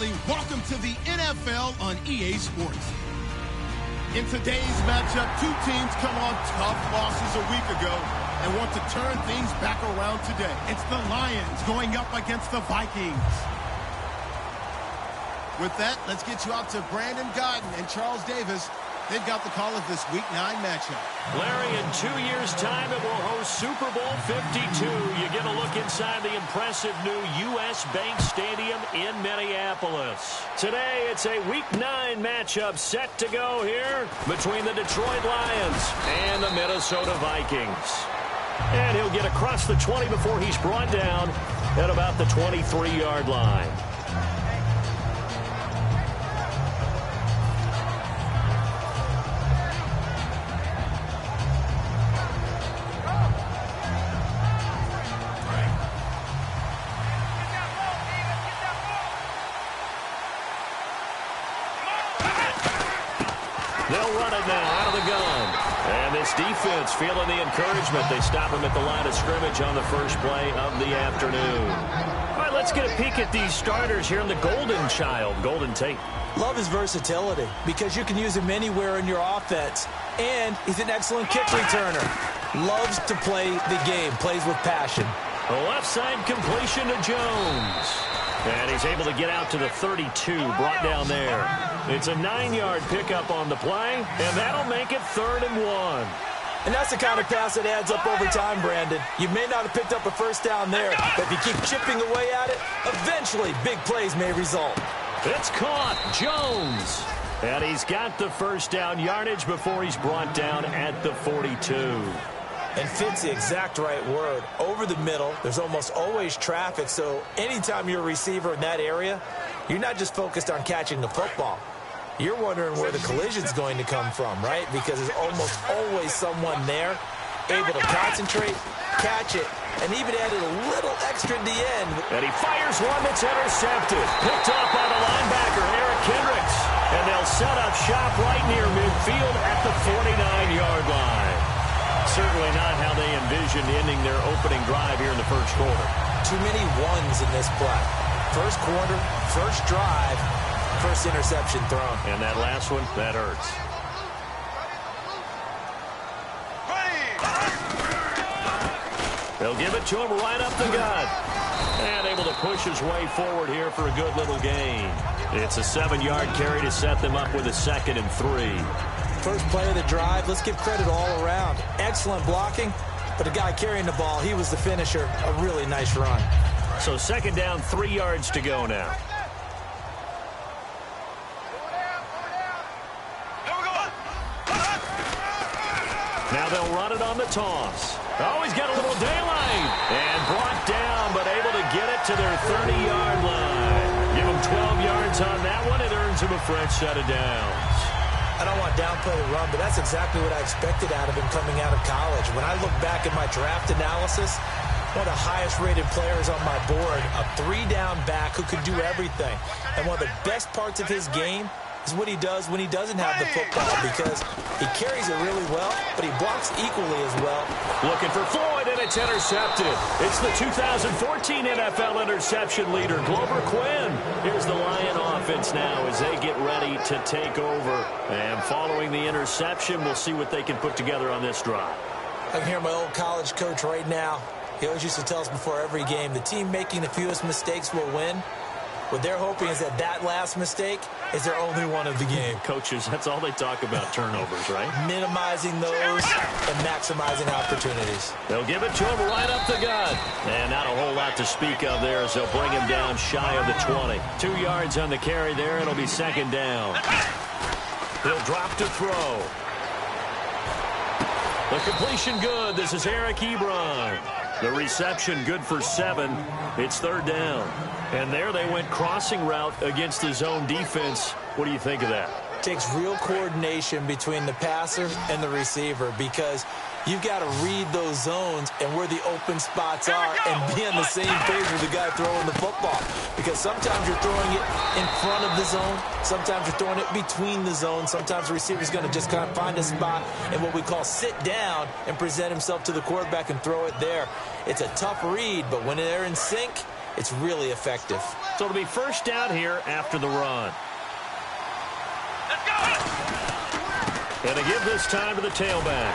family, welcome to the NFL on EA Sports. In today's matchup, two teams come on tough losses a week ago and want to turn things back around today. It's the Lions going up against the Vikings. With that, let's get you out to Brandon Godden and Charles Davis. They've got the call of this Week 9 matchup. Larry, in 2 years' time, it will host Super Bowl 52. You get a look inside the impressive new U.S. Bank Stadium in Minneapolis. Today, it's a Week 9 matchup set to go here between the Detroit Lions and the Minnesota Vikings. And he'll get across the 20 before he's brought down at about the 23-yard line. They'll run it now out of the gun. And this defense feeling the encouragement. They stop him at the line of scrimmage on the first play of the afternoon. All right, let's get a peek at these starters here in the Golden Child. Golden Tate. Love his versatility because you can use him anywhere in your offense. And he's an excellent kick returner. Loves to play the game. Plays with passion. A left side completion to Jones. And he's able to get out to the 32, brought down there. It's a 9-yard pickup on the play, and that'll make it 3rd and 1. And that's the kind of pass that adds up over time, Brandon. You may not have picked up a first down there, but if you keep chipping away at it, eventually big plays may result. It's caught. Jones. And he's got the first down yardage before he's brought down at the 42. And fits the exact right word. Over the middle, there's almost always traffic, so anytime you're a receiver in that area, you're not just focused on catching the football. You're wondering where the collision's going to come from, right? Because there's almost always someone there able to concentrate, catch it, and even added a little extra at the end. And he fires one that's intercepted. Picked off by the linebacker, Eric Kendricks. And they'll set up shop right near midfield at the 49-yard line. Certainly not how they envisioned ending their opening drive here in the first quarter. Too many ones in this play. First quarter, first drive, first interception thrown. And that last one, that hurts. They'll give it to him right up the gut. And able to push his way forward here for a good little gain. It's a 7-yard carry to set them up with a 2nd and 3. First play of the drive, let's give credit all around. Excellent blocking, but the guy carrying the ball, he was the finisher. A really nice run. So 2nd down, 3 yards to go now. Now they'll run it on the toss. Oh, he's got a little daylight. And brought down, but able to get it to their 30-yard line. Give him 12 yards on that one. It earns him a fresh set of downs. I don't want to downplay the run, but that's exactly what I expected out of him coming out of college. When I look back at my draft analysis, one of the highest-rated players on my board, a 3-down back who could do everything. And one of the best parts of his game is what he does when he doesn't have the football, because he carries it really well, but he blocks equally as well. Looking for Floyd, and it's intercepted. It's the 2014 NFL interception leader, Glover Quinn. Here's the Lion offense now as they get ready to take over. And following the interception, we'll see what they can put together on this drive. I can hear my old college coach right now. He always used to tell us before every game, the team making the fewest mistakes will win. What they're hoping is that that last mistake is their only one of the game. Coaches, that's all they talk about, turnovers, right? Minimizing those and maximizing opportunities. They'll give it to him right up the gut. And not a whole lot to speak of there as they'll bring him down shy of the 20. 2 yards on the carry there. It'll be 2nd down. He'll drop to throw. The completion good. This is Eric Ebron. The reception good for 7. It's 3rd down. And there they went crossing route against the zone defense. What do you think of that? Takes real coordination between the passer and the receiver, because you've got to read those zones and where the open spots are and be on the same page with the guy throwing the football. Because sometimes you're throwing it in front of the zone. Sometimes you're throwing it between the zones. Sometimes the receiver's going to just kind of find a spot and what we call sit down and present himself to the quarterback and throw it there. It's a tough read, but when they're in sync, it's really effective. So it'll be first down here after the run. Let's go! And they give this time to the tailback.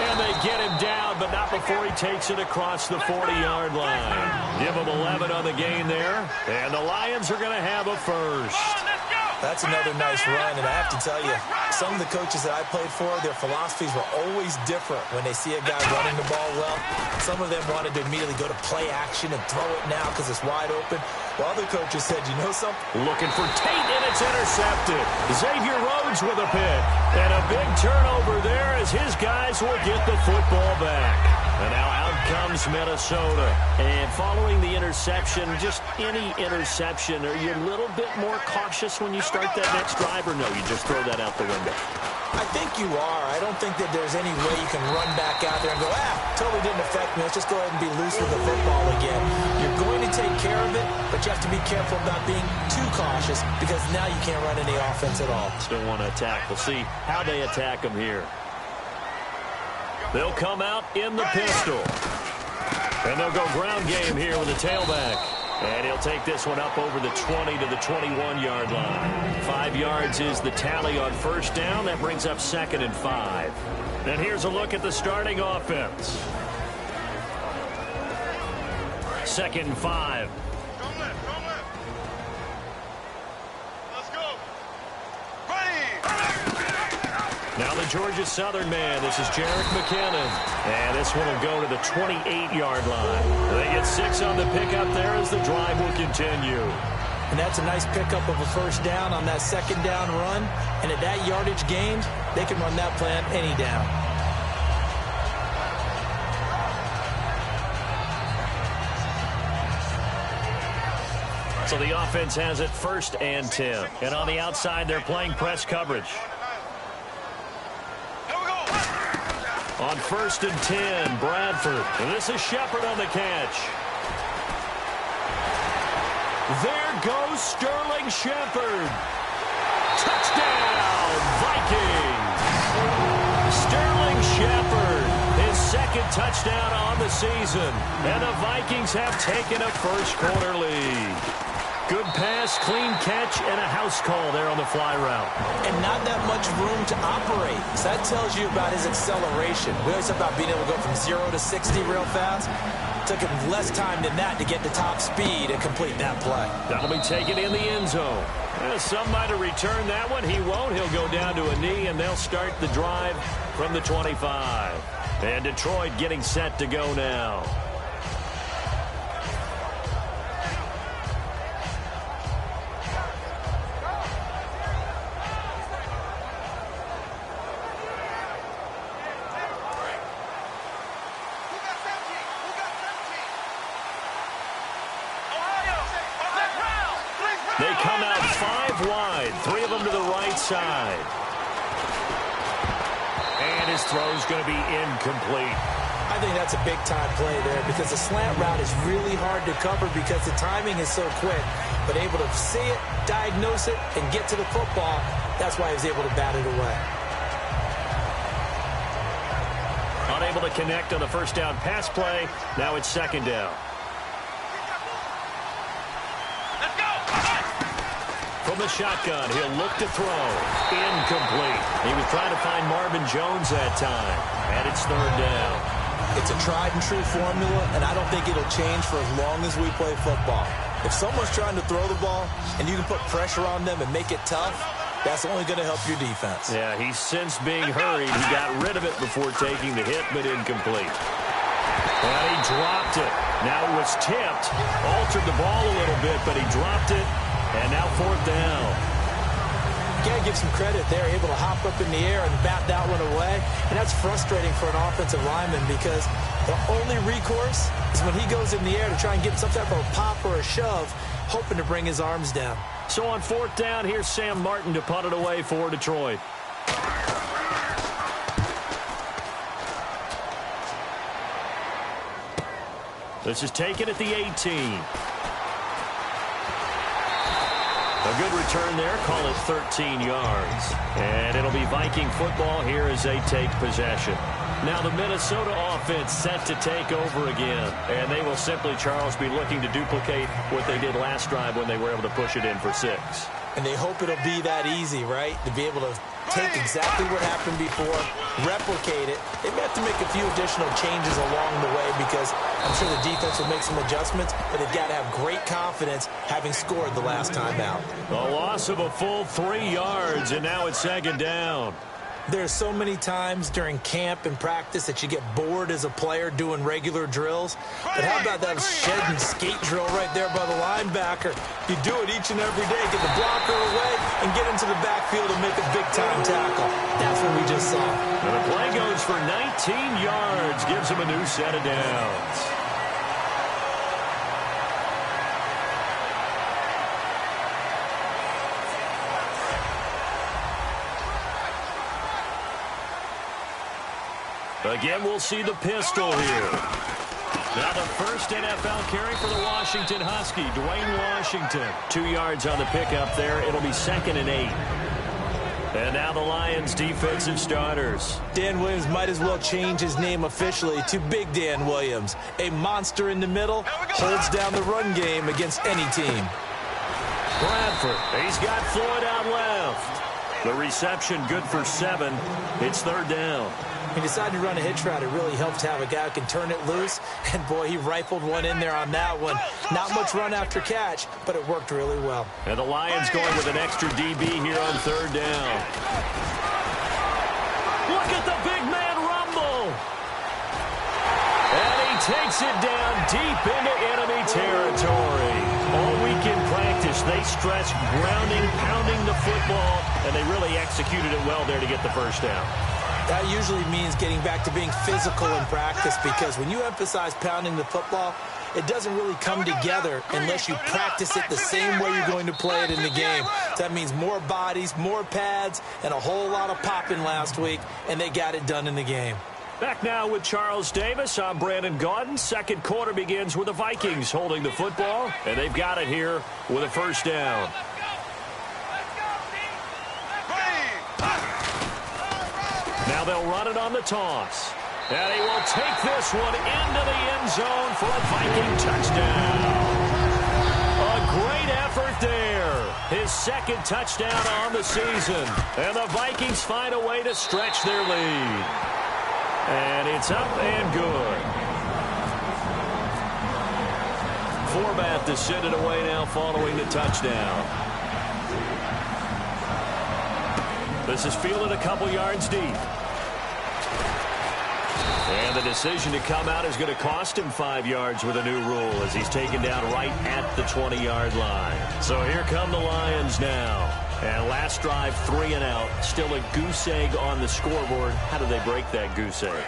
And they get him down, but not before he takes it across the 40-yard line. Give him 11 on the gain there. And the Lions are going to have a first. That's another nice run, and I have to tell you, some of the coaches that I played for, their philosophies were always different when they see a guy running the ball well. Some of them wanted to immediately go to play action and throw it now because it's wide open. While other coaches said, you know something? Looking for Tate, and it's intercepted. Xavier Rhodes with a pick. And a big turnover there as his guys will get the football back. And now out comes Minnesota. And following the interception, just any interception, are you a little bit more cautious when you start that next drive, or no, you just throw that out the window? I think you are. I don't think that there's any way you can run back out there and go, totally didn't affect me. Let's just go ahead and be loose with the football again. You're going to take care of it, but you have to be careful about being too cautious because now you can't run any offense at all. Still want to attack. We'll see how they attack him here. They'll come out in the pistol. And they'll go ground game here with the tailback. And he'll take this one up over the 20 to the 21-yard line. 5 yards is the tally on first down. That brings up 2nd and 5. And here's a look at the starting offense. 2nd and 5. Let's go. Ready. Now the Georgia Southern man. This is Jerick McKinnon. And this one will go to the 28-yard line. They get 6 on the pickup there as the drive will continue. And that's a nice pickup of a first down on that second down run. And at that yardage gained, they can run that plan any down. So the offense has it 1st and 10. And on the outside, they're playing press coverage. On 1st and 10, Bradford. And this is Shepard on the catch. There goes Sterling Shepard. Touchdown, Vikings. Sterling Shepard, his 2nd touchdown on the season. And the Vikings have taken a first-quarter lead. Good pass, clean catch, and a house call there on the fly route. And not that much room to operate. So that tells you about his acceleration. We always talk about being able to go from 0 to 60 real fast. Took him less time than that to get to top speed and complete that play. That'll be taken in the end zone. Some might have returned that one. He won't. He'll go down to a knee, and they'll start the drive from the 25. And Detroit getting set to go now. They come out 5 wide, 3 of them to the right side. And his throw's going to be incomplete. I think that's a big-time play there because the slant route is really hard to cover because the timing is so quick. But able to see it, diagnose it, and get to the football, that's why he was able to bat it away. Unable to connect on the first down pass play. Now it's 2nd down. From the shotgun, he'll look to throw. Incomplete. He was trying to find Marvin Jones that time. And it's 3rd down. It's a tried-and-true formula, and I don't think it'll change for as long as we play football. If someone's trying to throw the ball and you can put pressure on them and make it tough, that's only going to help your defense. Yeah, he's since being hurried. He got rid of it before taking the hit, but incomplete. And he dropped it. Now it was tipped. Altered the ball a little bit, but he dropped it. And now 4th down. You got to give some credit there, able to hop up in the air and bat that one away. And that's frustrating for an offensive lineman because the only recourse is when he goes in the air to try and get some type of a pop or a shove, hoping to bring his arms down. So on 4th down, here's Sam Martin to punt it away for Detroit. This is taken at the 18. A A good return there. Call it 13 yards. And it'll be Viking football here as they take possession. Now the Minnesota offense set to take over again. And they will simply, Charles, be looking to duplicate what they did last drive when they were able to push it in for 6. And they hope it'll be that easy, right? To be able to take exactly what happened before, replicate it. They may have to make a few additional changes along the way because I'm sure the defense will make some adjustments, but they've got to have great confidence having scored the last time out. A loss of a full 3 yards, and now it's 2nd down. There's so many times during camp and practice that you get bored as a player doing regular drills. But how about that shed and skate drill right there by the linebacker? You do it each and every day. Get the blocker away and get into the backfield and make a big-time tackle. That's what we just saw. And the play goes for 19 yards. Gives him a new set of downs. Again, we'll see the pistol here. Now the first NFL carry for the Washington Husky, Dwayne Washington. 2 yards on the pickup there. It'll be 2nd and 8. And now the Lions defensive starters. Dan Williams might as well change his name officially to Big Dan Williams. A monster in the middle, holds down the run game against any team. Bradford, he's got Floyd out left. The reception good for 7. It's 3rd down. He decided to run a hitch route. It really helps to have a guy who can turn it loose. And, boy, he rifled one in there on that one. Not much run after catch, but it worked really well. And the Lions going with an extra DB here on 3rd down. Look at the big man rumble. And he takes it down deep into enemy territory. All week in practice, they stressed grounding, pounding the football, and they really executed it well there to get the first down. That usually means getting back to being physical in practice because when you emphasize pounding the football, it doesn't really come together unless you practice it the same way you're going to play it in the game. That means more bodies, more pads, and a whole lot of popping last week, and they got it done in the game. Back now with Charles Davis. I'm Brandon Gaudin. Second quarter begins with the Vikings holding the football, and they've got it here with a first down. Now they'll run it on the toss. And he will take this one into the end zone for a Viking touchdown. A great effort there. His 2nd touchdown on the season. And the Vikings find a way to stretch their lead. And it's up and good. Forbath to send it away now following the touchdown. This is fielded a couple yards deep. And the decision to come out is going to cost him 5 yards with a new rule as he's taken down right at the 20-yard line. So here come the Lions now. And last drive, 3 and out. Still a goose egg on the scoreboard. How do they break that goose egg?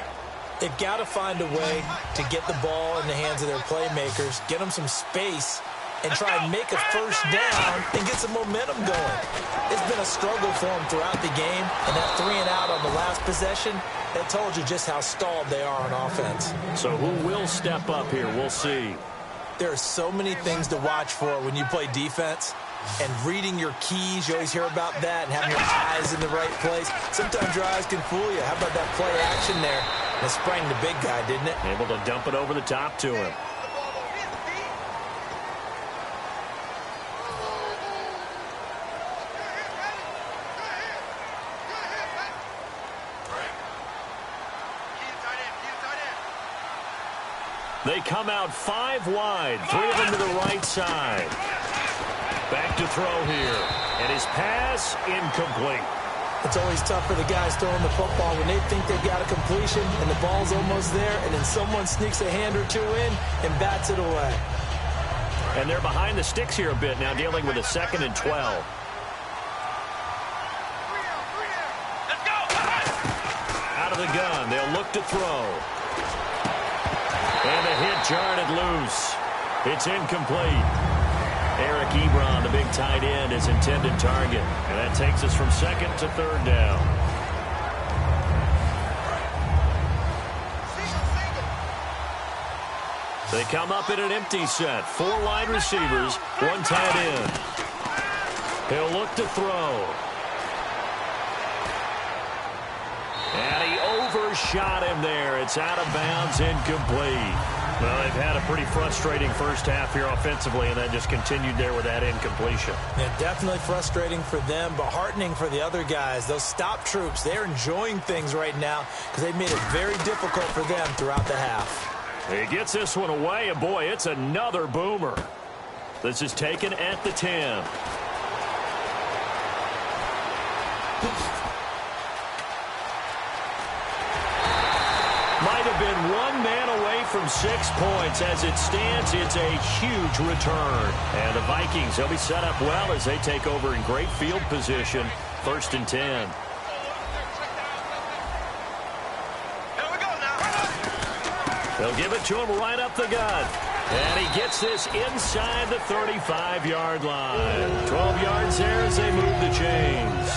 They've got to find a way to get the ball in the hands of their playmakers, get them some space, and try and make a first down and get some momentum going. It's been a struggle for them throughout the game, and that 3 and out on the last possession, that told you just how stalled they are on offense. So who will step up here? We'll see. There are so many things to watch for when you play defense, and reading your keys, you always hear about that, and having your eyes in the right place. Sometimes your eyes can fool you. How about that play action there? And it sprang the big guy, didn't it? Able to dump it over the top to him. They come out 5 wide, 3 of them to the right side. Back to throw here. And his pass incomplete. It's always tough for the guys throwing the football when they think they've got a completion and the ball's almost there, and then someone sneaks a hand or two in and bats it away. And they're behind the sticks here a bit now, dealing with a 2nd and 12. Let's go! Out of the gun, they'll look to throw. And the hit jarred it loose. It's incomplete. Eric Ebron, the big tight end, is intended target. And that takes us from 2nd to 3rd down. They come up in an empty set. 4 wide receivers, 1 tight end. He'll look to throw. And he overshot him there. It's out of bounds, incomplete. Well, they've had a pretty frustrating first half here offensively, and then just continued there with that incompletion. Yeah, definitely frustrating for them, but heartening for the other guys. Those stop troops, they're enjoying things right now because they've made it very difficult for them throughout the half. He gets this one away, and boy, it's another boomer. This is taken at the 10. Might have been one man away from 6 points. As it stands, it's a huge return. And the Vikings, they'll be set up well as they take over in great field position. 1st and 10. They'll give it to him right up the gut. And he gets this inside the 35-yard line. 12 yards there as they move the chains.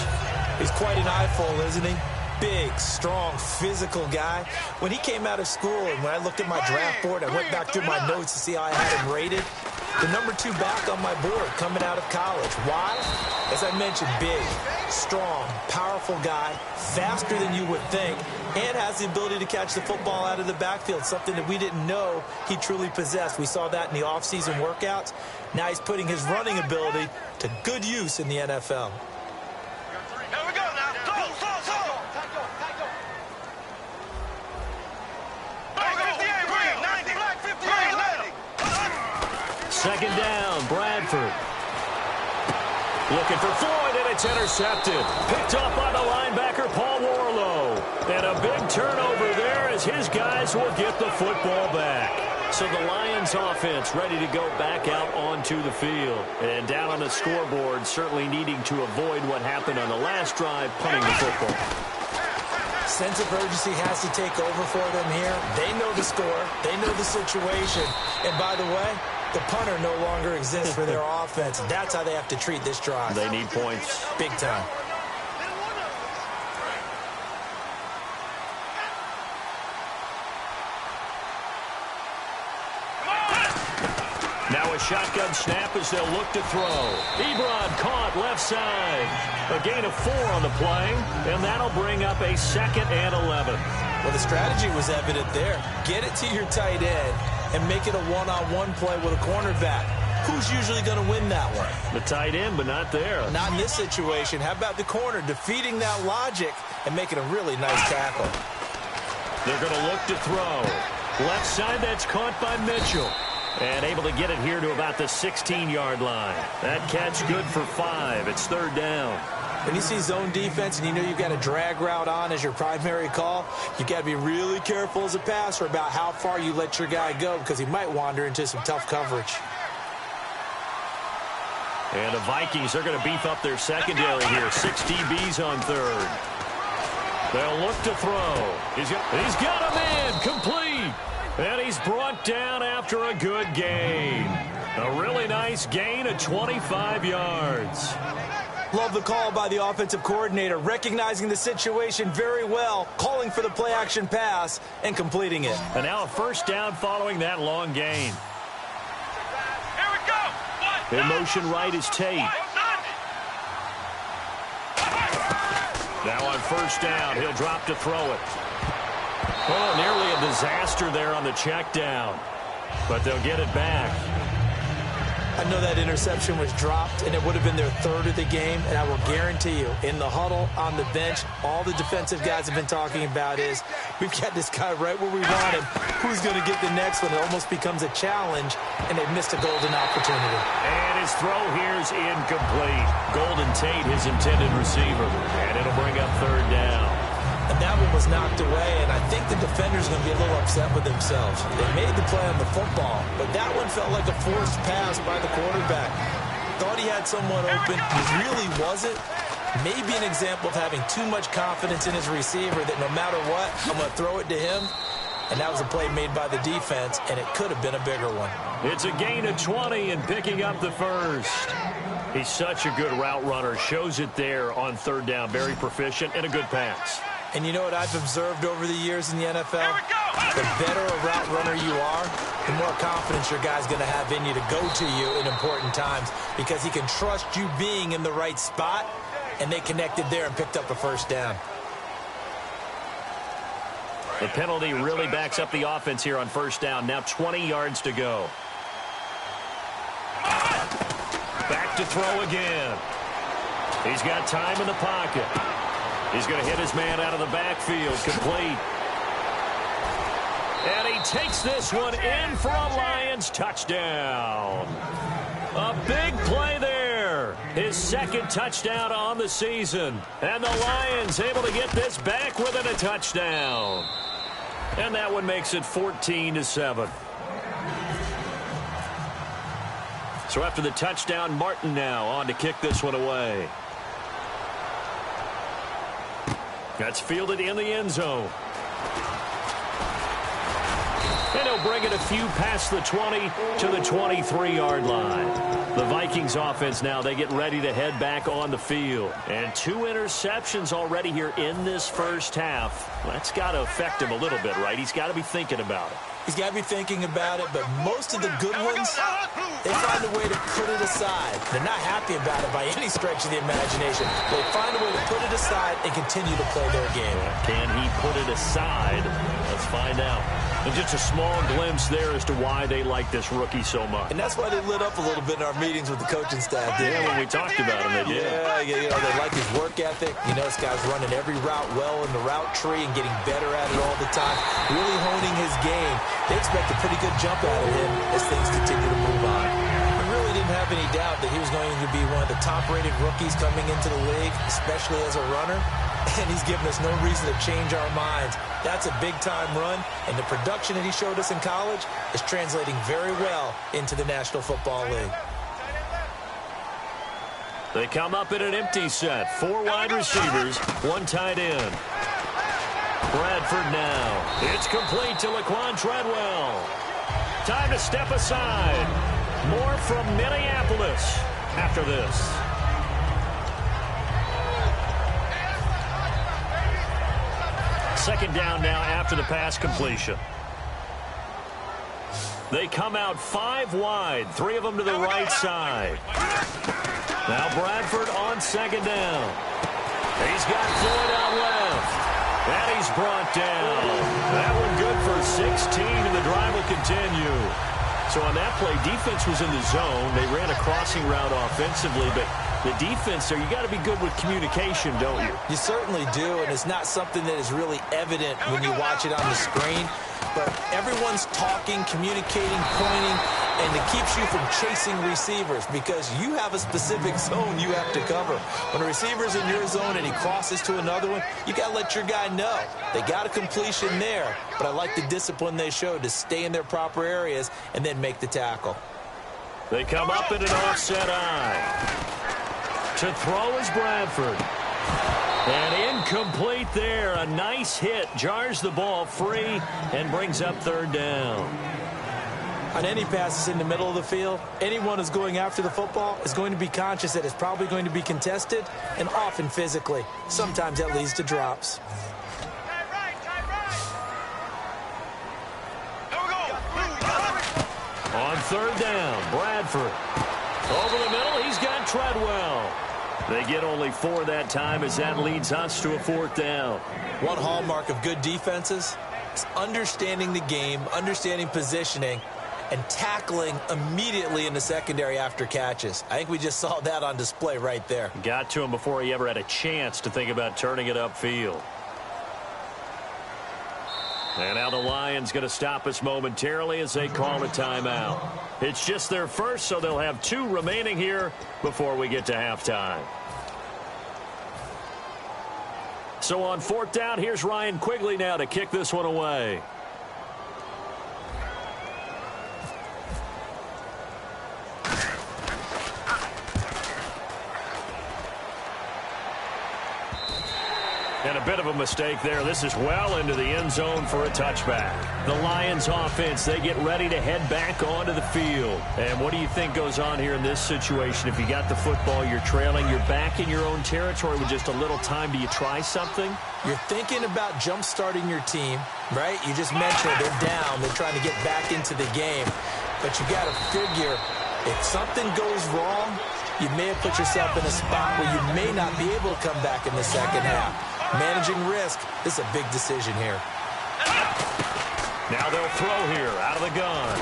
He's quite an eyeful, isn't he? Big, strong, physical guy. When he came out of school and when I looked at my draft board, I went back through my notes to see how I had him rated. The number 2 back on my board coming out of college. Why? As I mentioned, big, strong, powerful guy, faster than you would think, and has the ability to catch the football out of the backfield, something that we didn't know he truly possessed. We saw that in the offseason workouts. Now he's putting his running ability to good use in the NFL. Second down, Bradford. Looking for Floyd, and it's intercepted. Picked up by the linebacker, Paul Warlow. And a big turnover there as his guys will get the football back. So the Lions offense ready to go back out onto the field. And down on the scoreboard, certainly needing to avoid what happened on the last drive, punting the football. Sense of urgency has to take over for them here. They know the score. They know the situation. And by the way, the punter no longer exists for their offense. That's how they have to treat this drive. They need points. Big time. Now a shotgun snap as they'll look to throw. Ebron caught left side. A gain of 4 on the play, and that'll bring up a 2nd and 11. Well, the strategy was evident there. Get it to your tight end and make it a one-on-one play with a cornerback. Who's usually going to win that one? The tight end, but not there. Not in this situation. How about the corner defeating that logic and making a really nice tackle? They're going to look to throw. Left side, that's caught by Mitchell. And able to get it here to about the 16-yard line. That catch good for 5. It's 3rd down. When you see zone defense and you know you've got a drag route on as your primary call, you've got to be really careful as a passer about how far you let your guy go because he might wander into some tough coverage. And the Vikings are going to beef up their secondary here. 6 DBs on 3rd. They'll look to throw. He's got a man complete. And he's brought down after a good gain. A really nice gain of 25 yards. Love the call by the offensive coordinator, recognizing the situation very well, calling for the play-action pass, and completing it. And now a 1st down following that long gain. Here we go. In motion right is Tate. Now on 1st down, he'll drop to throw it. Oh, nearly a disaster there on the check down. But they'll get it back. I know that interception was dropped, and it would have been their 3rd of the game, and I will guarantee you, in the huddle, on the bench, all the defensive guys have been talking about is, we've got this guy right where we want him. Who's going to get the next one? It almost becomes a challenge, and they've missed a golden opportunity. And his throw here is incomplete. Golden Tate, his intended receiver. And it'll bring up 3rd down. And that one was knocked away, and I think the defender's going to be a little upset with themselves. They made the play on the football, but that one felt like a forced pass by the quarterback. Thought he had someone open. He really wasn't. Maybe an example of having too much confidence in his receiver that no matter what, I'm going to throw it to him. And that was a play made by the defense, and it could have been a bigger one. It's a gain of 20 and picking up the 1st. He's such a good route runner. Shows it there on 3rd down. Very proficient and a good pass. And you know what I've observed over the years in the NFL? The better a route runner you are, the more confidence your guy's going to have in you to go to you in important times because he can trust you being in the right spot, and they connected there and picked up a first down. The penalty really backs up the offense here on first down. Now 20 yards to go. Back to throw again. He's got time in the pocket. He's going to hit his man out of the backfield. Complete. And he takes this one in for a Lions touchdown. A big play there. His second touchdown on the season. And the Lions able to get this back within a touchdown. And that one makes it 14-7. So after the touchdown, Martin now on to kick this one away. That's fielded in the end zone. And he'll bring it a few past the 20 to the 23-yard line. The Vikings offense now, they get ready to head back on the field. And 2 interceptions already here in this first half. That's got to affect him a little bit, right? He's got to be thinking about it. He's got to be thinking about it, but most of the good ones, they find a way to put it aside. They're not happy about it by any stretch of the imagination. They find a way to put it aside and continue to play their game. Can he put it aside? Let's find out. And just a small glimpse there as to why they like this rookie so much. And that's why they lit up a little bit in our meetings with the coaching staff. Yeah, when we talked about him, they did. Yeah, you know, they like his work ethic. You know, this guy's running every route well in the route tree and getting better at it all the time, really honing his game. They expect a pretty good jump out of him as things continue to move on. I really didn't have any doubt that he was going to be one of the top-rated rookies coming into the league, especially as a runner. And he's given us no reason to change our minds. That's a big-time run, and the production that he showed us in college is translating very well into the National Football League. They come up in an empty set. 4 wide receivers, 1 tight end. Bradford now. It's complete to Laquan Treadwell. Time to step aside. More from Minneapolis after this. Second down now after the pass completion. They come out 5 wide, 3 of them to the right side. Now Bradford on second down. He's got Floyd out left. And he's brought down. That one good for 16, and the drive will continue. So on that play, defense was in the zone. They ran a crossing route offensively, but the defense there, you got to be good with communication, don't you? You certainly do, and it's not something that is really evident when you watch it on the screen. But everyone's talking, communicating, pointing, and it keeps you from chasing receivers because you have a specific zone you have to cover. When a receiver's in your zone and he crosses to another one, you got to let your guy know. They got a completion there, but I like the discipline they showed to stay in their proper areas and then make the tackle. They come up in an offset eye. To throw is Bradford. And incomplete there. A nice hit. Jars the ball free and brings up third down. On any passes in the middle of the field, anyone who's going after the football is going to be conscious that it's probably going to be contested and often physically. Sometimes that leads to drops. On third down, Bradford. Over the middle, he's got Treadwell. They get only 4 that time as that leads us to a 4th down. One hallmark of good defenses is understanding the game, understanding positioning, and tackling immediately in the secondary after catches. I think we just saw that on display right there. Got to him before he ever had a chance to think about turning it upfield. And now the Lions going to stop us momentarily as they call a timeout. It's just their first, so they'll have 2 remaining here before we get to halftime. So on 4th down, here's Ryan Quigley now to kick this one away. And a bit of a mistake there. This is well into the end zone for a touchback. The Lions offense, they get ready to head back onto the field. And what do you think goes on here in this situation? If you got the football, you're trailing, you're back in your own territory with just a little time. Do you try something? You're thinking about jump-starting your team, right? You just mentioned they're down. They're trying to get back into the game. But you got to figure if something goes wrong, you may have put yourself in a spot where you may not be able to come back in the second half. Managing risk, this is a big decision here. Now they'll throw here out of the gun.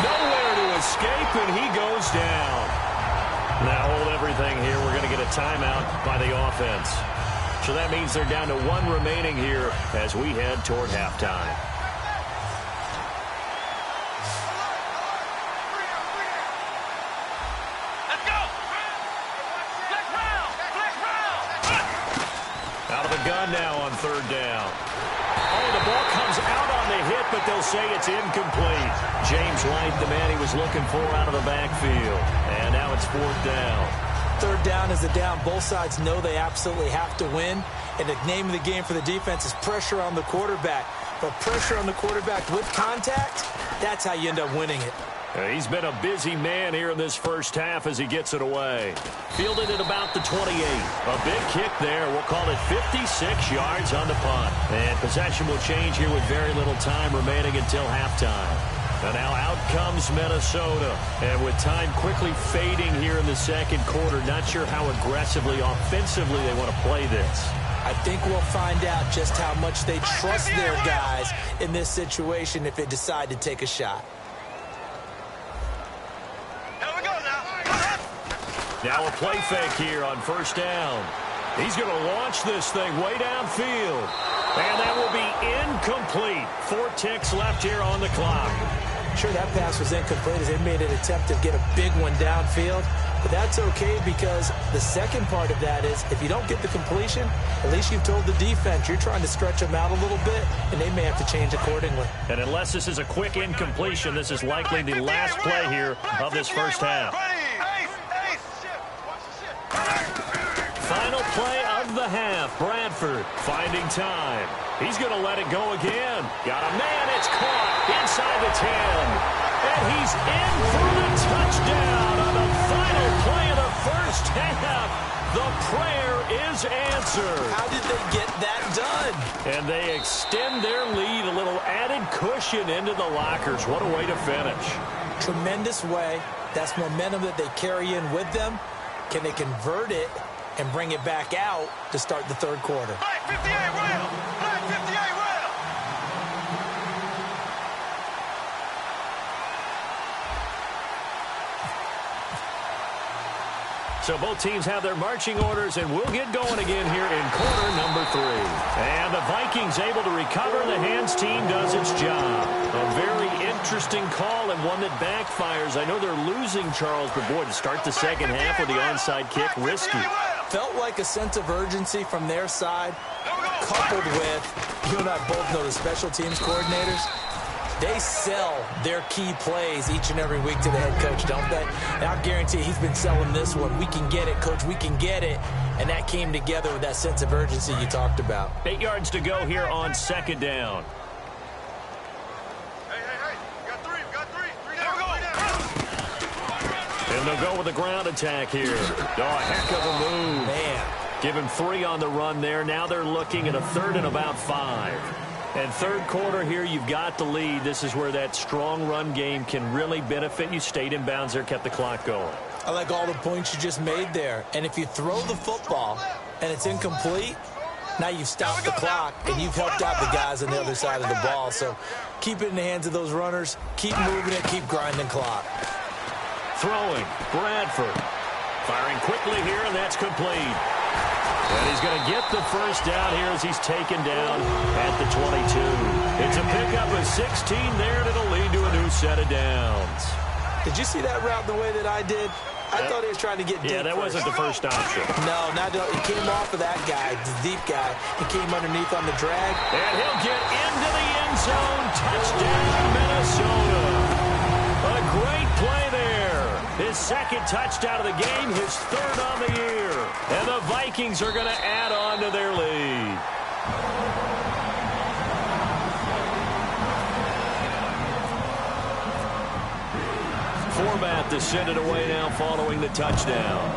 Nowhere to escape, and he goes down. Now hold everything here. We're going to get a timeout by the offense. So that means they're down to one remaining here as we head toward halftime. Gun now on third down. Oh, the ball comes out on the hit, but they'll say it's incomplete. James White, the man he was looking for out of the backfield. And now it's fourth down. Third down is a down. Both sides know they absolutely have to win. And the name of the game for the defense is pressure on the quarterback. But pressure on the quarterback with contact, that's how you end up winning it. He's been a busy man here in this first half as he gets it away. Fielded at about the 28. A big kick there. We'll call it 56 yards on the punt. And possession will change here with very little time remaining until halftime. And now out comes Minnesota. And with time quickly fading here in the second quarter, not sure how aggressively, offensively they want to play this. I think we'll find out just how much they trust their guys in this situation if they decide to take a shot. Now a play fake here on first down. He's going to launch this thing way downfield. And that will be incomplete. 4 ticks left here on the clock. Sure, that pass was incomplete as they made an attempt to get a big one downfield. But that's okay because the second part of that is if you don't get the completion, at least you've told the defense you're trying to stretch them out a little bit, and they may have to change accordingly. And unless this is a quick incompletion, this is likely the last play here of this first half. Final play of the half. Bradford finding time. He's going to let it go again. Got a man. It's caught inside the 10. And he's in for the touchdown on the final play of the first half. The prayer is answered. How did they get that done? And they extend their lead, a little added cushion into the lockers. What a way to finish. Tremendous way. That's momentum that they carry in with them. Can they convert it and bring it back out to start the third quarter? Black 58 rail! Black 58 rail! So both teams have their marching orders, and we'll get going again here in quarter number 3. And the Vikings able to recover. The hands team does its job. A very interesting call and one that backfires. I know they're losing Charles, but boy, to start the second half with the onside kick, risky. Felt like a sense of urgency from their side, coupled with, you and I both know the special teams coordinators, they sell their key plays each and every week to the head coach, don't they? And I guarantee he's been selling this one. We can get it, coach. We can get it. And that came together with that sense of urgency you talked about. 8 yards to go here on second down. Hey. Got three. Three down. And they'll go with a ground attack here. Oh, a heck of a move. Man. Give him 3 on the run there. Now they're looking at a third and about 5. And third quarter here, you've got the lead. This is where that strong run game can really benefit you. Stayed in bounds there, kept the clock going. I like all the points you just made there. And if you throw the football and it's incomplete, now you've stopped the clock and you've helped out the guys on the other side of the ball. So keep it in the hands of those runners. Keep moving it. Keep grinding clock. Throwing, Bradford. Firing quickly here, and that's complete. And he's going to get the first down here as he's taken down at the 22. It's a pickup of 16 there, and it'll lead to a new set of downs. Did you see that route the way that I did? I thought he was trying to get deep. Yeah, that wasn't the first option. No, he came off of that guy, the deep guy. He came underneath on the drag. And he'll get into the end zone. Touchdown, Minnesota. A great play there. His second touchdown of the game, his third on the year. And the Vikings are going to add on to their lead. Format to send it away now following the touchdown.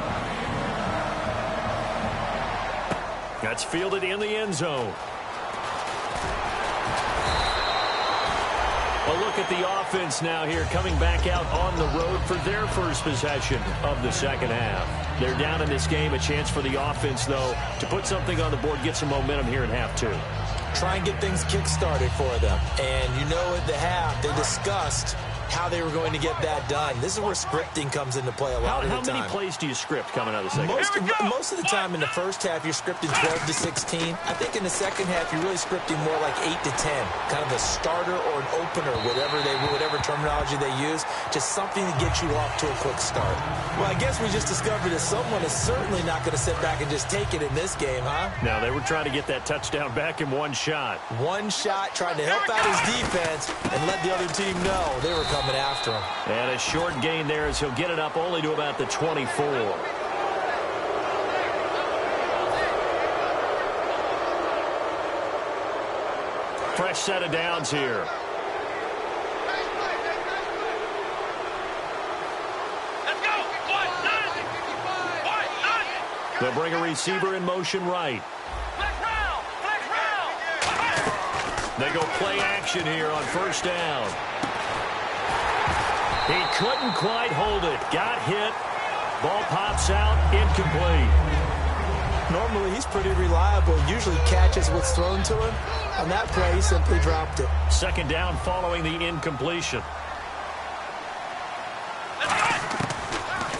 That's fielded in the end zone. A look at the offense now here, coming back out on the road for their first possession of the second half. They're down in this game. A chance for the offense, though, to put something on the board, get some momentum here in half two. Try and get things kick-started for them. And you know at the half, they discussed how they were going to get that done. This is where scripting comes into play a lot of the time. How many plays do you script coming out of the second half? Most of the time in the first half, you're scripting 12 to 16. I think in the second half, you're really scripting more like 8 to 10. Kind of a starter or an opener, whatever terminology they use. Just something to get you off to a quick start. Well, I guess we just discovered that someone is certainly not going to sit back and just take it in this game, huh? No, they were trying to get that touchdown back in one shot. One shot, trying to help out his defense and let the other team know they were coming after him. And a short gain there as he'll get it up only to about the 24. Fresh set of downs here. Let's go. They'll bring a receiver in motion right. Flex round. They go play action here on first down. He couldn't quite hold it. Got hit. Ball pops out. Incomplete. Normally, he's pretty reliable. Usually catches what's thrown to him. On that play, he simply dropped it. Second down following the incompletion.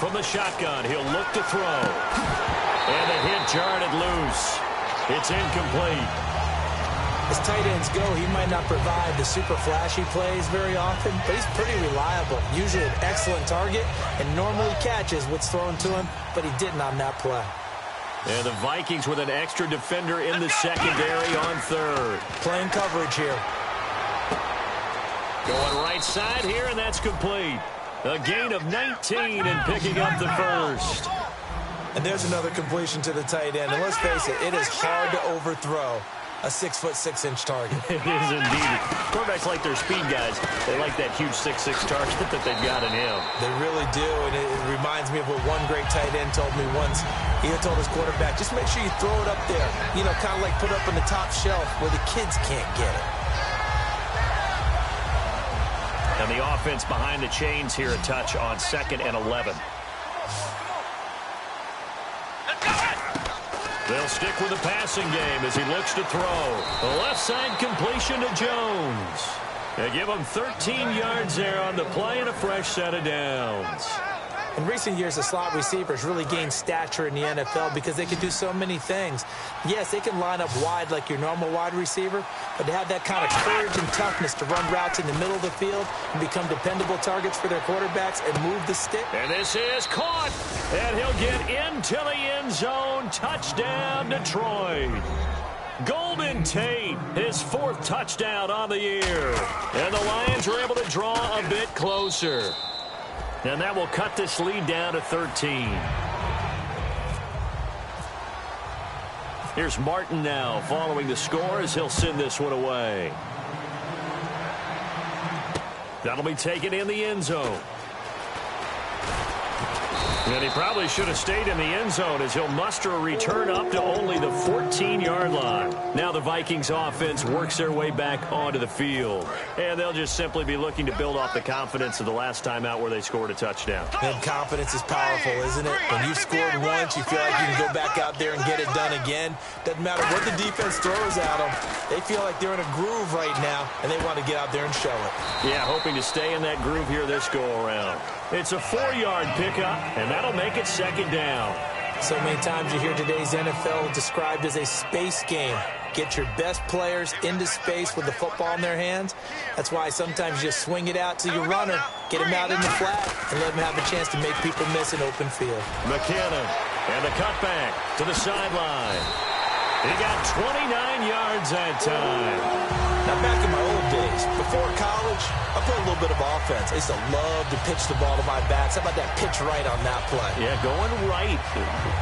From the shotgun, he'll look to throw. And the hit jarred it loose. It's incomplete. As tight ends go, he might not provide the super flashy plays very often, but he's pretty reliable. Usually an excellent target and normally catches what's thrown to him, but he didn't on that play. And the Vikings with an extra defender in the secondary on third. Playing coverage here. Going right side here, and that's complete. A gain of 19 and picking up the first. And there's another completion to the tight end. And let's face it is hard to overthrow a 6'6" target. It is indeed. Quarterbacks like their speed guys. They like that huge 6'6" target that they've got in him. They really do, and it reminds me of what one great tight end told me once. He told his quarterback, just make sure you throw it up there. You know, kind of like put it up on the top shelf where the kids can't get it. And the offense behind the chains here a touch on 2nd and 11. They'll stick with the passing game as he looks to throw. The left side completion to Jones. They give him 13 yards there on the play and a fresh set of downs. In recent years, the slot receivers really gained stature in the NFL because they can do so many things. Yes, they can line up wide like your normal wide receiver, but they have that kind of courage and toughness to run routes in the middle of the field and become dependable targets for their quarterbacks and move the stick. And this is caught, and he'll get into the end zone. Touchdown, Detroit. Golden Tate, his 4th touchdown on the year. And the Lions are able to draw a bit closer. And that will cut this lead down to 13. Here's Martin now following the score as he'll send this one away. That'll be taken in the end zone. And he probably should have stayed in the end zone as he'll muster a return up to only the 14-yard line. Now the Vikings offense works their way back onto the field. And they'll just simply be looking to build off the confidence of the last time out where they scored a touchdown. And confidence is powerful, isn't it? When you've scored once, you feel like you can go back out there and get it done again. Doesn't matter what the defense throws at them. They feel like they're in a groove right now, and they want to get out there and show it. Yeah, hoping to stay in that groove here this go-around. It's a 4-yard pickup, and that'll make it 2nd down. So many times you hear today's NFL described as a space game. Get your best players into space with the football in their hands. That's why sometimes you just swing it out to your runner, get him out in the flat, and let him have a chance to make people miss an open field. McKinnon, and the cutback to the sideline. He got 29 yards that time. Now, back in my old days, before college, I put a little bit of offense. I used to love to pitch the ball to my backs. How about that pitch right on that play? Yeah, going right.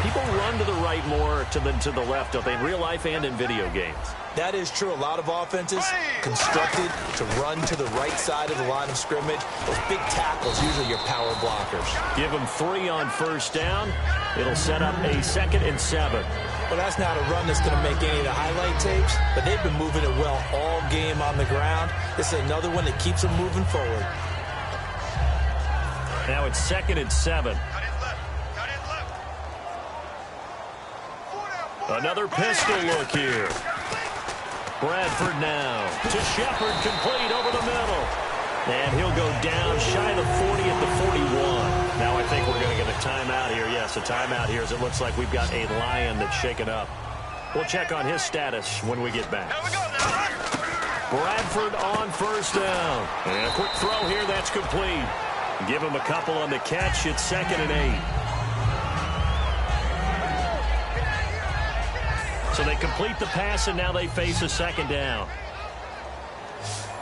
People run to the right more than to the left, don't they, in real life and in video games? That is true. A lot of offenses constructed to run to the right side of the line of scrimmage. Those big tackles, usually your power blockers. Give them 3 on first down. It'll set up a 2nd and 7. Well, that's not a run that's going to make any of the highlight tapes, but they've been moving it well all game on the ground. This is another one that keeps them moving forward. Now it's 2nd and 7. Another pistol look here. Bradford now to Shepard, complete over the middle. And he'll go down shy of the 40 at the 41. Now I think we're going to get a timeout here. Yes, a timeout here as it looks like we've got a Lion that's shaken up. We'll check on his status when we get back. Bradford on first down. And a quick throw here, that's complete. Give him a couple on the catch. It's 2nd and 8. So they complete the pass, and now they face a 2nd down.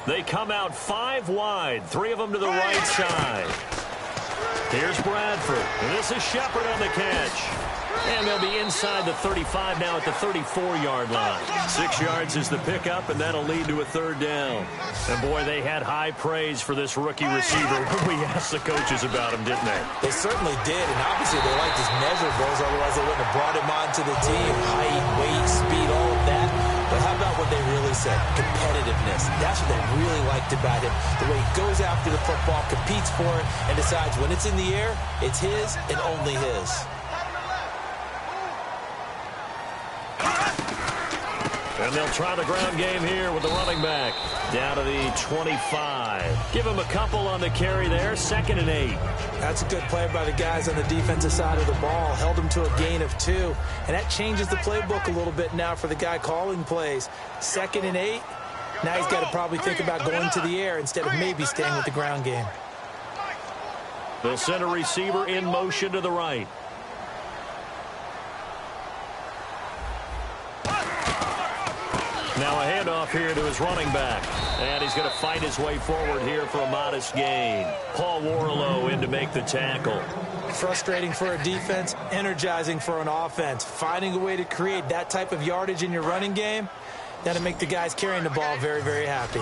They come out 5 wide, 3 of them to the right side. Here's Bradford. And this is Shepard on the catch. And they'll be inside the 35 now at the 34-yard line. 6 yards is the pickup, and that'll lead to a 3rd down. And, boy, they had high praise for this rookie receiver when we asked the coaches about him, didn't they? They certainly did, and obviously they liked his measurables, otherwise they wouldn't have brought him onto the team. Height, weight, speed, all of that. But how about what they really said? Competitiveness. That's what they really liked about him. The way he goes after the football, competes for it, and decides when it's in the air, it's his and only his. And they'll try the ground game here with the running back. Down to the 25. Give him a couple on the carry there. 2nd and 8. That's a good play by the guys on the defensive side of the ball. Held him to a gain of 2. And that changes the playbook a little bit now for the guy calling plays. 2nd and 8. Now he's got to probably think about going to the air instead of maybe staying with the ground game. They'll send a receiver in motion to the right. Now a handoff here to his running back. And he's going to fight his way forward here for a modest gain. Paul Warlow in to make the tackle. Frustrating for a defense, energizing for an offense. Finding a way to create that type of yardage in your running game, that'll make the guys carrying the ball very, very happy.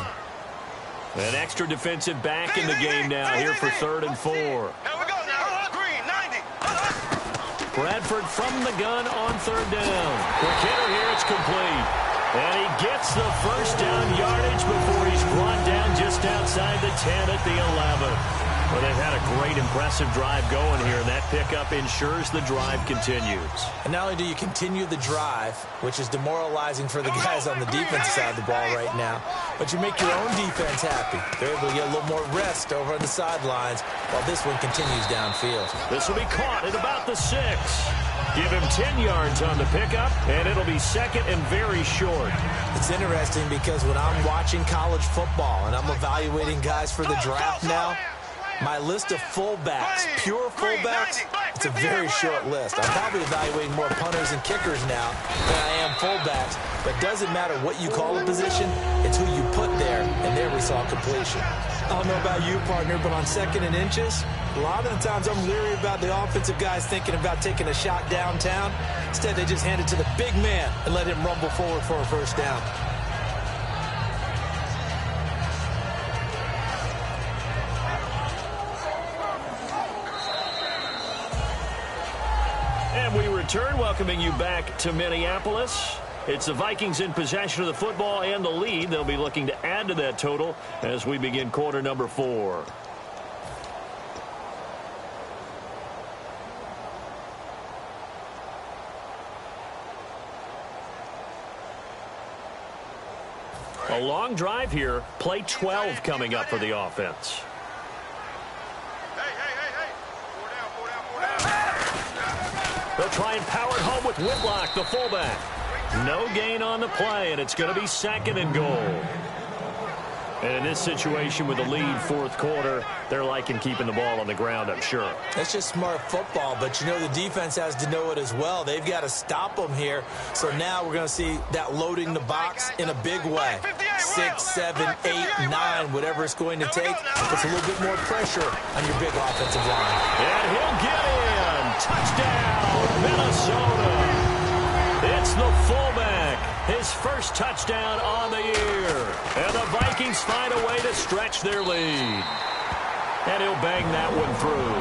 An extra defensive back in the game now here for 3rd and 4. Here we go now. Green, 90. Bradford from the gun on 3rd down. Quick hitter here, it's complete. And he gets the first down yardage before he's brought down just outside the 10 at the 11. Well, they've had a great, impressive drive going here, and that pickup ensures the drive continues. And not only do you continue the drive, which is demoralizing for the guys on the defensive side of the ball right now, but you make your own defense happy. They're able to get a little more rest over on the sidelines while this one continues downfield. This will be caught at about the 6. Give him 10 yards on the pickup, and it'll be 2nd and very short. It's interesting because when I'm watching college football and I'm evaluating guys for the draft now, my list of fullbacks, pure fullbacks, it's a very short list. I'm probably evaluating more punters and kickers now than I am fullbacks, but it doesn't matter what you call a position, it's who you put there, and there we saw completion. I don't know about you, partner, but on 2nd and inches, a lot of the times I'm leery about the offensive guys thinking about taking a shot downtown. Instead, they just hand it to the big man and let him rumble forward for a first down. And we return, welcoming you back to Minneapolis. It's the Vikings in possession of the football and the lead. They'll be looking to add to that total as we begin quarter number 4. A long drive here. Play 12 coming up for the offense. They'll try and power it home with Whitlock, the fullback. No gain on the play, and it's going to be 2nd and goal. And in this situation with the lead 4th quarter, they're liking keeping the ball on the ground, I'm sure. That's just smart football, but you know the defense has to know it as well. They've got to stop them here. So now we're going to see that loading the box in a big way. 6, 7, 8, 9, whatever it's going to take. It's a little bit more pressure on your big offensive line. And he'll get in. Touchdown, Minnesota. It's the fullback. His first touchdown on the year. And the Vikings find a way to stretch their lead. And he'll bang that one through.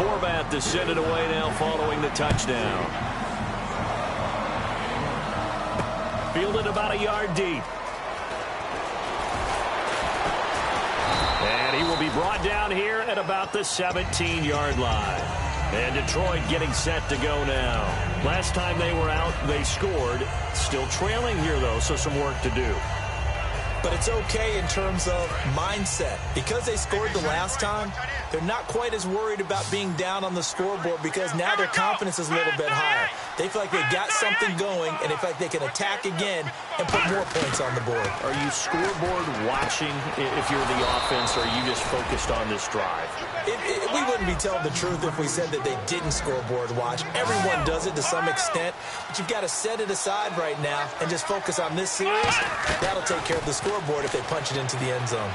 Forbat to send it away now following the touchdown. Fielded about a yard deep. And he will be brought down here at about the 17-yard line. And Detroit getting set to go now. Last time they were out, they scored. Still trailing here, though, so some work to do. But it's okay in terms of mindset. Because they scored the last time, they're not quite as worried about being down on the scoreboard because now their confidence is a little bit higher. They feel like they've got something going, and they feel like they can attack again and put more points on the board. Are you scoreboard watching if you're the offense, or are you just focused on this drive? We wouldn't be telling the truth if we said that they didn't scoreboard watch. Everyone does it to some extent, but you've got to set it aside right now and just focus on this series. That'll take care of the scoreboard if they punch it into the end zone.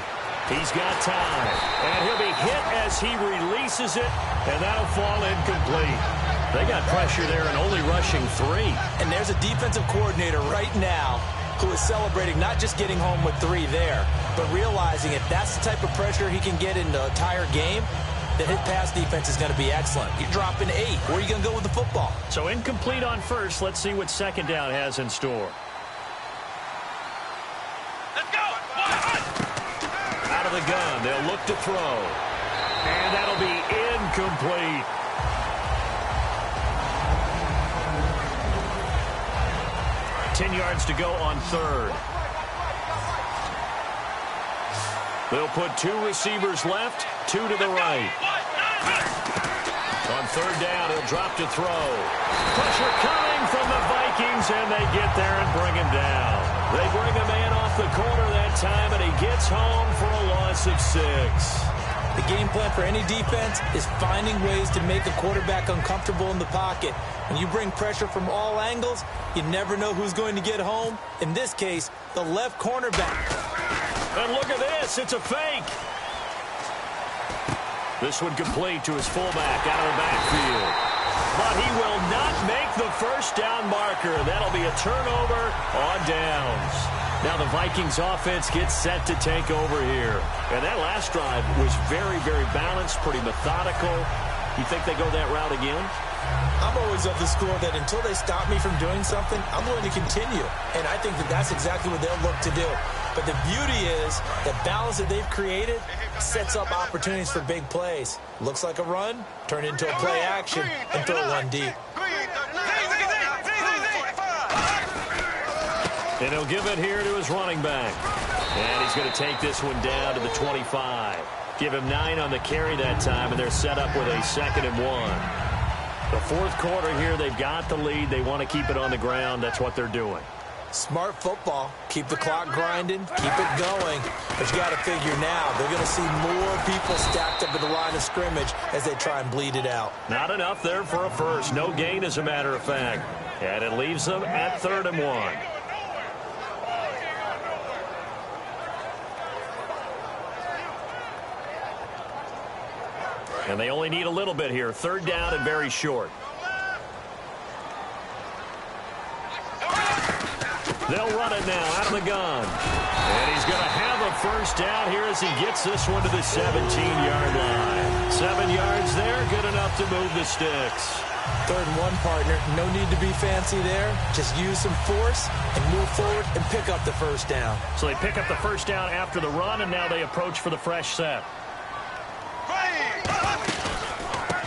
He's got time, and he'll be hit as he releases it, and that'll fall incomplete. They got pressure there and only rushing 3. And there's a defensive coordinator right now who is celebrating not just getting home with 3 there, but realizing if that's the type of pressure he can get in the entire game, then his pass defense is going to be excellent. You're dropping 8. Where are you going to go with the football? So incomplete on first. Let's see what second down has in store. Let's go. Out of the gun, they'll look to throw. And that'll be incomplete. Ten yards to go on third. They'll put 2 receivers left, 2 to the right. On third down, he'll drop to throw. Pressure coming from the Vikings, and they get there and bring him down. They bring a man off the corner that time, and he gets home for a loss of 6. The game plan for any defense is finding ways to make a quarterback uncomfortable in the pocket. When you bring pressure from all angles, you never know who's going to get home. In this case, the left cornerback. And look at this. It's a fake. This one complete to his fullback out of the backfield. But he will not make the first down marker. That'll be a turnover on downs. Now the Vikings offense gets set to take over here. And that last drive was very, very balanced, pretty methodical. You think they go that route again? I'm always of the school that until they stop me from doing something, I'm going to continue. And I think that that's exactly what they'll look to do. But the beauty is the balance that they've created sets up opportunities for big plays. Looks like a run, turn into a play action, and throw one deep. And he'll give it here to his running back. And he's going to take this one down to the 25. Give him 9 on the carry that time, and they're set up with a 2nd and 1. The fourth quarter here, they've got the lead. They want to keep it on the ground. That's what they're doing. Smart football. Keep the clock grinding. Keep it going. But you got to figure now, they're going to see more people stacked up at the line of scrimmage as they try and bleed it out. Not enough there for a first. No gain, as a matter of fact. And it leaves them at 3rd and 1. And they only need a little bit here. 3rd down and very short. They'll run it now out of the gun. And he's going to have a first down here as he gets this one to the 17-yard line. 7 yards there, good enough to move the sticks. 3rd and 1, partner. No need to be fancy there. Just use some force and move forward and pick up the first down. So they pick up the first down after the run, and now they approach for the fresh set.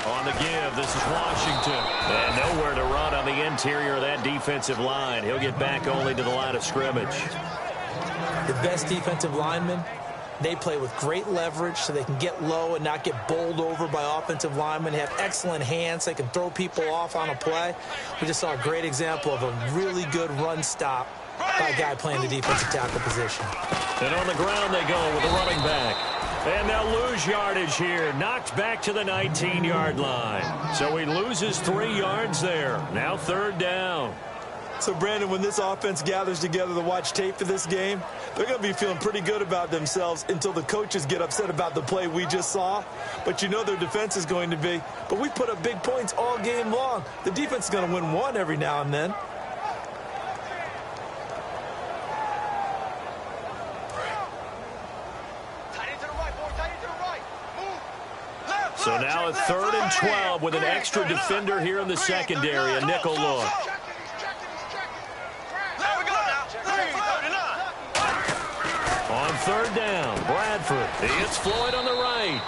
On the give, this is Washington. And nowhere to run on the interior of that defensive line. He'll get back only to the line of scrimmage. The best defensive linemen, they play with great leverage so they can get low and not get bowled over by offensive linemen. They have excellent hands. They can throw people off on a play. We just saw a great example of a really good run stop by a guy playing the defensive tackle position. And on the ground they go with the running back. And they'll lose yardage here. Knocked back to the 19-yard line. So he loses 3 yards there. Now 3rd down. So, Brandon, when this offense gathers together to watch tape for this game, they're going to be feeling pretty good about themselves until the coaches get upset about the play we just saw. But you know their defense is going to be. But we put up big points all game long. The defense is going to win one every now and then. So now a 3rd and 12 with an extra defender here in the secondary, a nickel look. On 3rd down, Bradford. He hits Floyd on the right.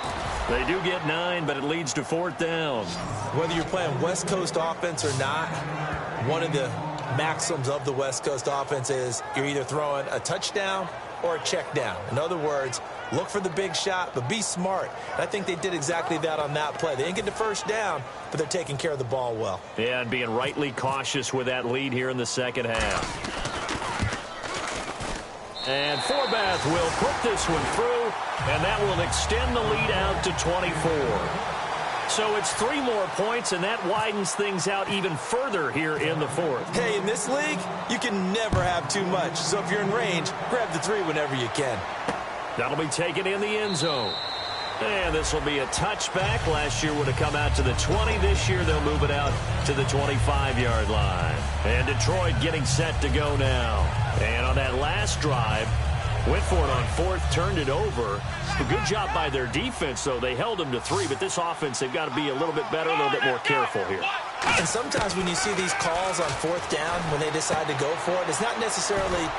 They do get 9, but it leads to 4th down. Whether you're playing West Coast offense or not, one of the maxims of the West Coast offense is you're either throwing a touchdown or a check down. In other words, look for the big shot, but be smart. And I think they did exactly that on that play. They didn't get the first down, but they're taking care of the ball well. Yeah, and being rightly cautious with that lead here in the second half. And Forbath will put this one through, and that will extend the lead out to 24. So it's 3 more points, and that widens things out even further here in the 4th. Hey, in this league, you can never have too much. So if you're in range, grab the 3 whenever you can. That'll be taken in the end zone. And this will be a touchback. Last year would have come out to the 20. This year they'll move it out to the 25-yard line. And Detroit getting set to go now. And on that last drive, went for it on 4th, turned it over. A good job by their defense, though. They held them to 3, but this offense, they've got to be a little bit better, a little bit more careful here. And sometimes when you see these calls on 4th down, when they decide to go for it, it's not necessarily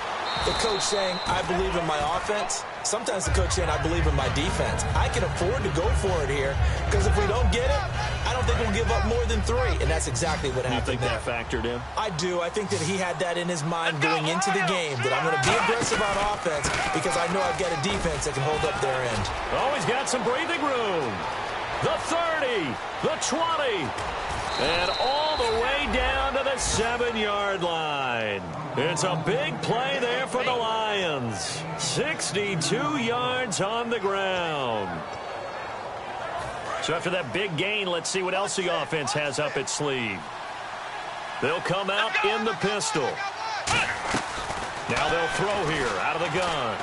the coach saying, I believe in my offense. Sometimes the coach saying, I believe in my defense. I can afford to go for it here because if we don't get it, I don't think we'll give up more than 3. And that's exactly what happened there. You think that factored in? I do. I think that he had that in his mind going into the game, that I'm going to be aggressive on offense because I know I've got a defense that can hold up their end. Oh, he's got some breathing room. The 30, the 20, and all the way down to the 7-yard line. It's a big play there for the Lions. 62 yards on the ground. So after that big gain, let's see what else the offense has up its sleeve. They'll come out in the pistol. Now they'll throw here out of the gun.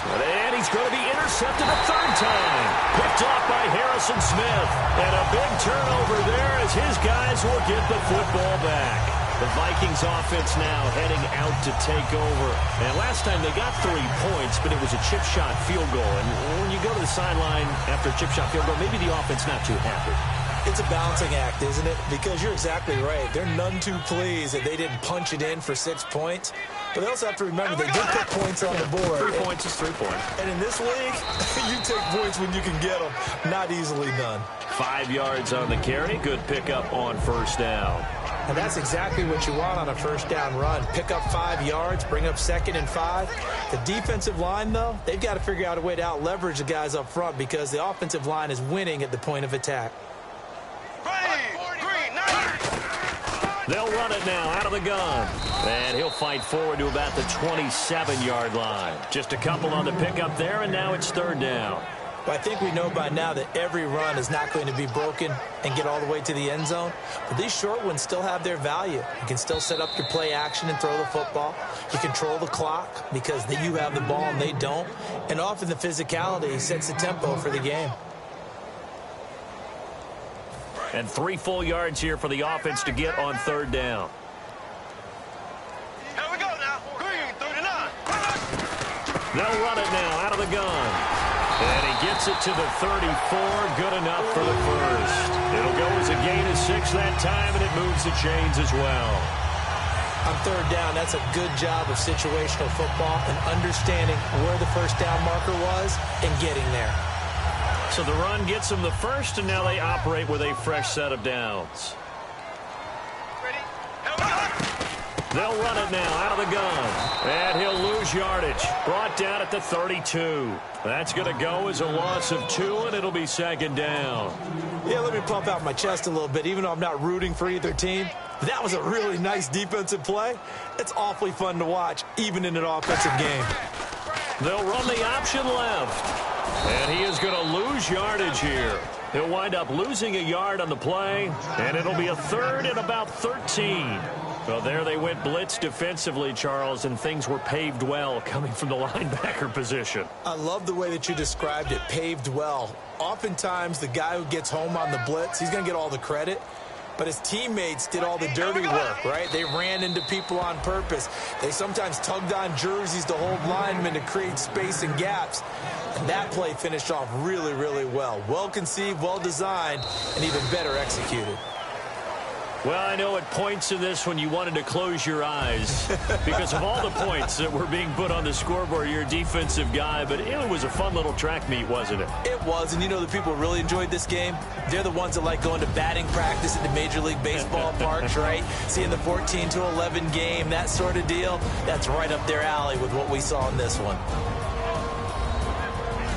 And he's going to be intercepted a 3rd time. Picked off by Harrison Smith. And a big turnover there as his guys will get the football back. The Vikings offense now heading out to take over. And last time they got 3 points, but it was a chip shot field goal. And when you go to the sideline after a chip shot field goal, maybe the offense not too happy. It's a balancing act, isn't it? Because you're exactly right. They're none too pleased that they didn't punch it in for 6 points. But they also have to remember they did put points on the board. 3 points is 3 points. And in this league, you take points when you can get them. Not easily done. 5 yards on the carry. Good pickup on 1st down. And that's exactly what you want on a 1st down run. Pick up 5 yards, bring up 2nd and 5. The defensive line, though, they've got to figure out a way to out-leverage the guys up front because the offensive line is winning at the point of attack. They'll run it now out of the gun. And he'll fight forward to about the 27-yard line. Just a couple on the pickup there, and now it's 3rd down. But I think we know by now that every run is not going to be broken and get all the way to the end zone. But these short ones still have their value. You can still set up your play action and throw the football. You control the clock because you have the ball and they don't. And often the physicality sets the tempo for the game. And 3 full yards here for the offense to get on 3rd down. Here we go now. Green through the 9. They'll run it now out of the gun. And he gets it to the 34. Good enough for the 1st. It'll go as a gain of 6 that time, and it moves the chains as well. On 3rd down, that's a good job of situational football and understanding where the 1st down marker was and getting there. So the run gets them the 1st, and now they operate with a fresh set of downs. Ready? Here we go. They'll run it now out of the gun. And he'll lose yardage. Brought down at the 32. That's going to go as a loss of 2, and it'll be 2nd down. Yeah, let me pump out my chest a little bit, even though I'm not rooting for either team. That was a really nice defensive play. It's awfully fun to watch, even in an offensive game. They'll run the option left. And he is going to lose yardage here. He'll wind up losing a yard on the play, and it'll be a 3rd and about 13. Well, there they went blitz defensively, Charles, and things were paved well coming from the linebacker position. I love the way that you described it, paved well. Oftentimes, the guy who gets home on the blitz, he's going to get all the credit. But his teammates did all the dirty work, right? They ran into people on purpose. They sometimes tugged on jerseys to hold linemen to create space and gaps. And that play finished off really, really well. Well conceived, well designed, and even better executed. Well, I know at points in this when you wanted to close your eyes because of all the points that were being put on the scoreboard. You're a defensive guy, but it was a fun little track meet, wasn't it? It was, and you know the people who really enjoyed this game? They're the ones that like going to batting practice at the Major League Baseball parks, right? Seeing the 14-11 game, that sort of deal. That's right up their alley with what we saw in this one.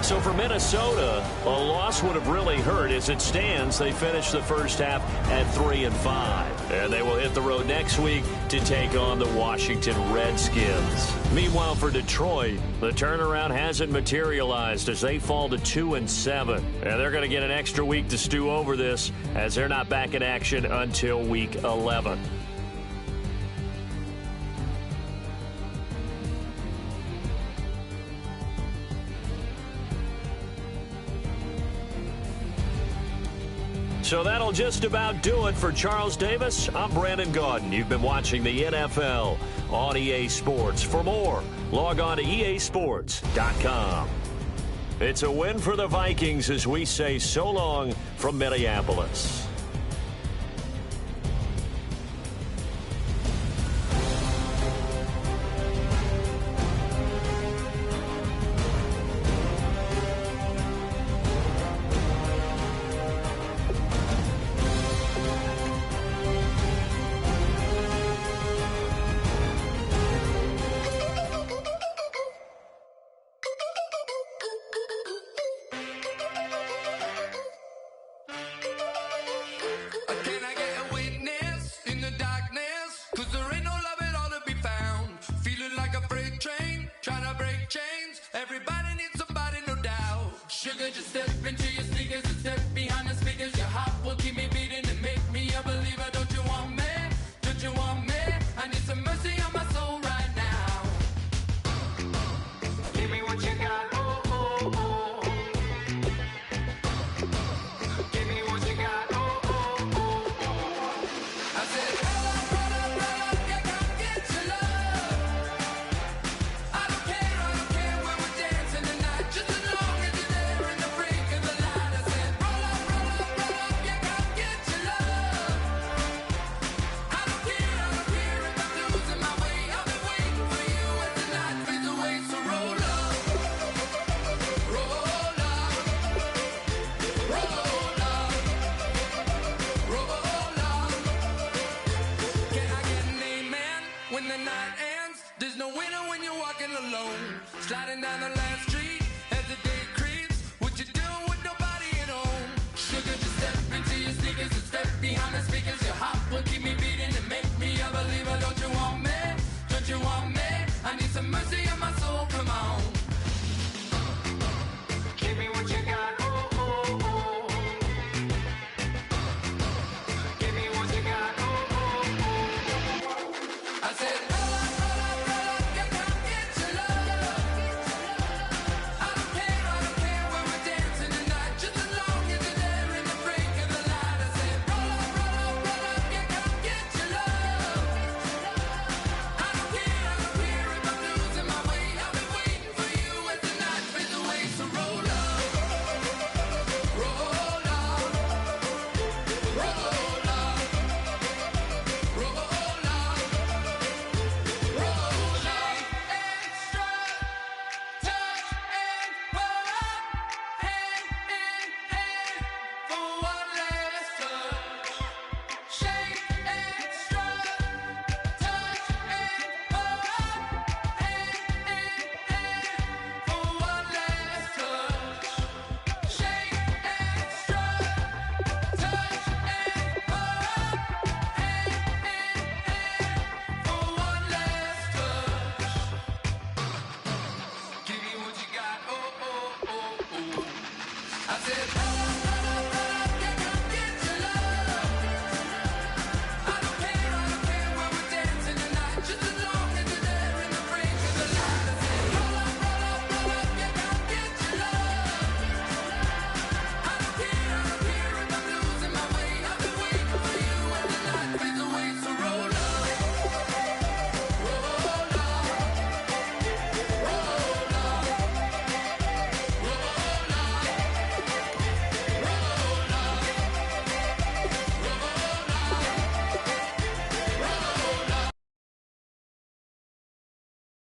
So for Minnesota, a loss would have really hurt. As it stands, they finished the first half at 3-5. And they will hit the road next week to take on the Washington Redskins. Meanwhile, for Detroit, the turnaround hasn't materialized as they fall to 2-7. And they're going to get an extra week to stew over this as they're not back in action until week 11. So that'll just about do it for Charles Davis. I'm Brandon Gaudin. You've been watching the NFL on EA Sports. For more, log on to easports.com. It's a win for the Vikings as we say so long from Minneapolis.